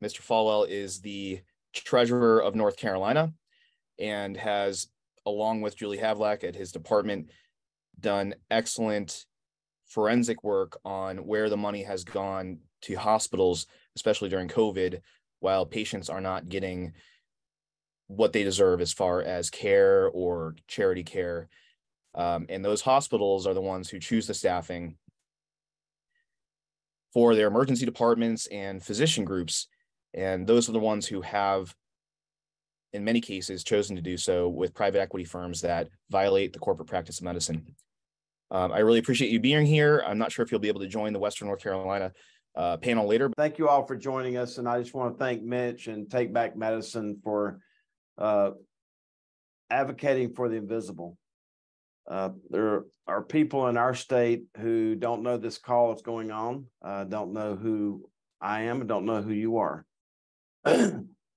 Mr. Folwell is the treasurer of North Carolina and has, along with Julie Havlack at his department, done excellent forensic work on where the money has gone to hospitals, especially during COVID, while patients are not getting what they deserve as far as care or charity care. And those hospitals are the ones who choose the staffing for their emergency departments and physician groups. And those are the ones who have, in many cases, chosen to do so with private equity firms that violate the corporate practice of medicine. I really appreciate you being here. I'm not sure if you'll be able to join the Western North Carolina panel later. Thank you all for joining us. And I just want to thank Mitch and Take Back Medicine for advocating for the invisible. There are people in our state who don't know this call is going on, don't know who I am, and don't know who you are.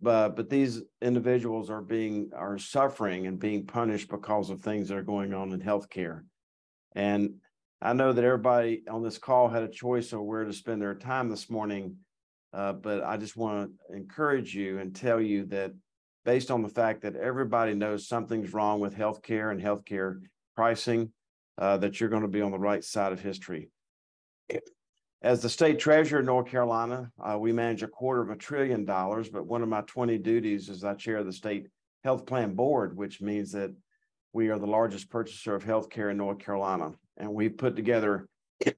But these individuals are suffering and being punished because of things that are going on in healthcare. And I know that everybody on this call had a choice of where to spend their time this morning, but I just want to encourage you and tell you that based on the fact that everybody knows something's wrong with healthcare and healthcare pricing, that you're going to be on the right side of history. As the state treasurer of North Carolina, we manage $250 billion, but one of my 20 duties is I chair the state health plan board, which means that we are the largest purchaser of healthcare in North Carolina. And we put together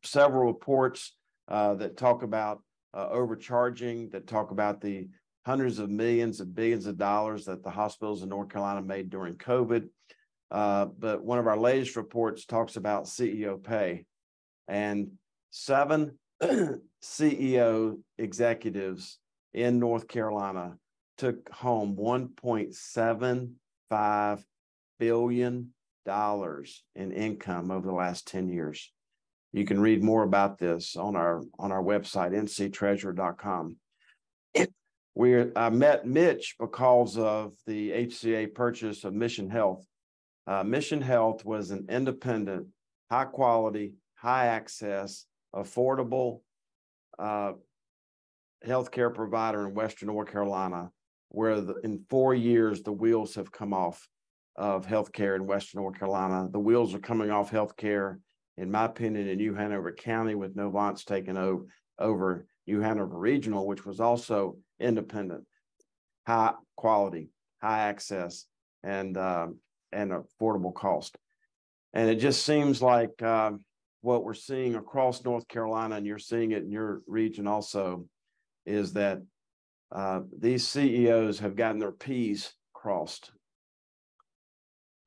several reports that talk about overcharging, that talk about the hundreds of millions and billions of dollars that the hospitals in North Carolina made during COVID. But one of our latest reports talks about CEO pay, and 7 CEO executives in North Carolina took home $1.75 billion in income over the last 10 years. You can read more about this on our website, nctreasurer.com. I met Mitch because of the HCA purchase of Mission Health. Mission Health was an independent, high quality, high access, affordable healthcare provider in Western North Carolina, where in 4 years, the wheels have come off of healthcare in Western North Carolina. The wheels are coming off healthcare, in my opinion, in New Hanover County, with Novant's taking over New Hanover Regional, which was also independent, high quality, high access, and affordable cost. And it just seems like what we're seeing across North Carolina, and you're seeing it in your region also, is that these CEOs have gotten their P's crossed.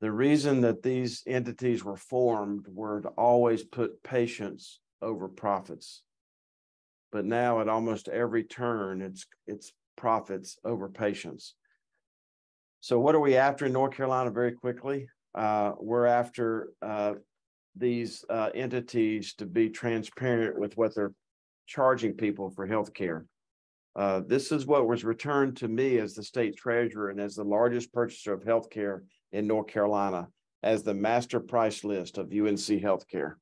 The reason that these entities were formed were to always put patients over profits. But now at almost every turn, it's profits over patients. So what are we after in North Carolina very quickly? We're after these entities to be transparent with what they're charging people for healthcare. This is what was returned to me as the state treasurer and as the largest purchaser of healthcare in North Carolina as the master price list of UNC Healthcare.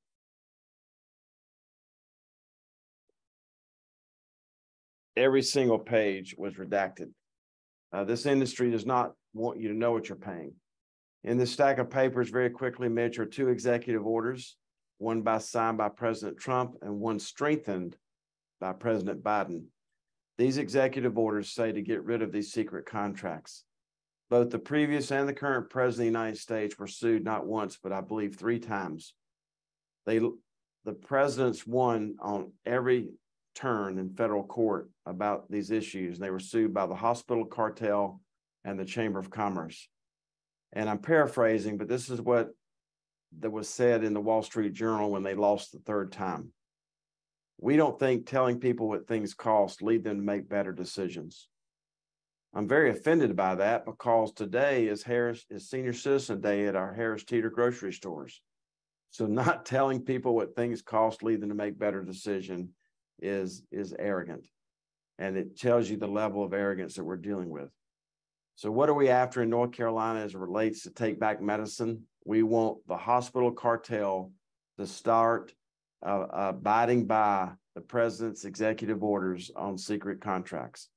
Every single page was redacted. This industry does not want you to know what you're paying. In this stack of papers, very quickly, Mitch, are 2 executive orders, one signed by President Trump and one strengthened by President Biden. These executive orders say to get rid of these secret contracts. Both the previous and the current president of the United States were sued not once, but I believe 3 times. The presidents won on every turn in federal court about these issues. They were sued by the hospital cartel and the Chamber of Commerce. And I'm paraphrasing, but this is what that was said in the Wall Street Journal when they lost the 3rd time. We don't think telling people what things cost lead them to make better decisions. I'm very offended by that because today is Senior Citizen Day at our Harris Teeter grocery stores. So not telling people what things cost lead them to make better decisions is arrogant. And it tells you the level of arrogance that we're dealing with. So what are we after in North Carolina as it relates to Take Back Medicine? We want the hospital cartel to start abiding by the president's executive orders on secret contracts.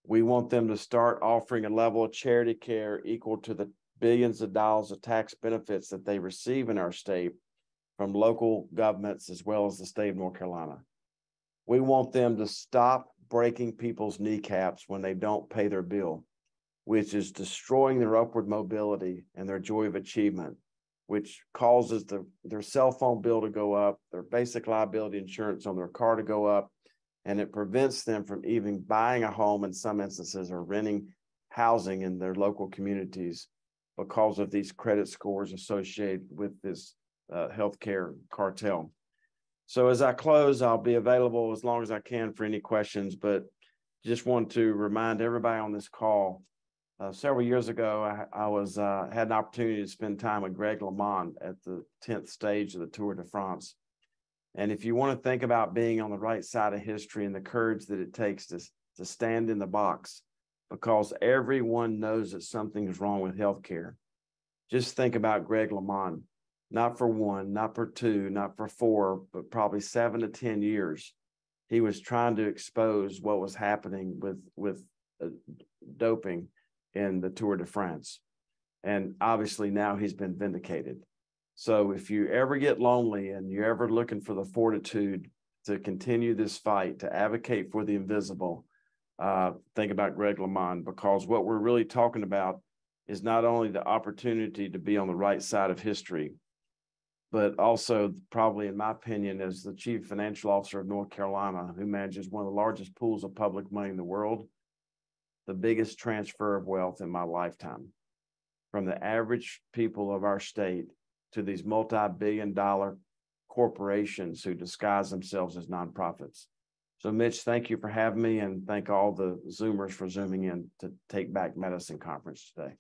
We want them to start offering a level of charity care equal to the billions of dollars of tax benefits that they receive in our state from local governments as well as the state of North Carolina. We want them to stop breaking people's kneecaps when they don't pay their bill, which is destroying their upward mobility and their joy of achievement, which causes their cell phone bill to go up, their basic liability insurance on their car to go up, and it prevents them from even buying a home in some instances or renting housing in their local communities because of these credit scores associated with this healthcare cartel. So as I close, I'll be available as long as I can for any questions, but just want to remind everybody on this call, several years ago, I had an opportunity to spend time with Greg LeMond at the 10th stage of the Tour de France. And if you want to think about being on the right side of history and the courage that it takes to stand in the box, because everyone knows that something is wrong with healthcare, just think about Greg LeMond. Not for one, not for two, not for four, but probably 7 to 10 years. He was trying to expose what was happening with doping in the Tour de France. And obviously now he's been vindicated. So if you ever get lonely and you're ever looking for the fortitude to continue this fight, to advocate for the invisible, think about Greg LeMond, because what we're really talking about is not only the opportunity to be on the right side of history, but also probably, in my opinion, as the chief financial officer of North Carolina, who manages one of the largest pools of public money in the world, the biggest transfer of wealth in my lifetime, from the average people of our state to these multi-billion-dollar corporations who disguise themselves as nonprofits. So Mitch, thank you for having me, and thank all the Zoomers for Zooming in to Take Back Medicine conference today.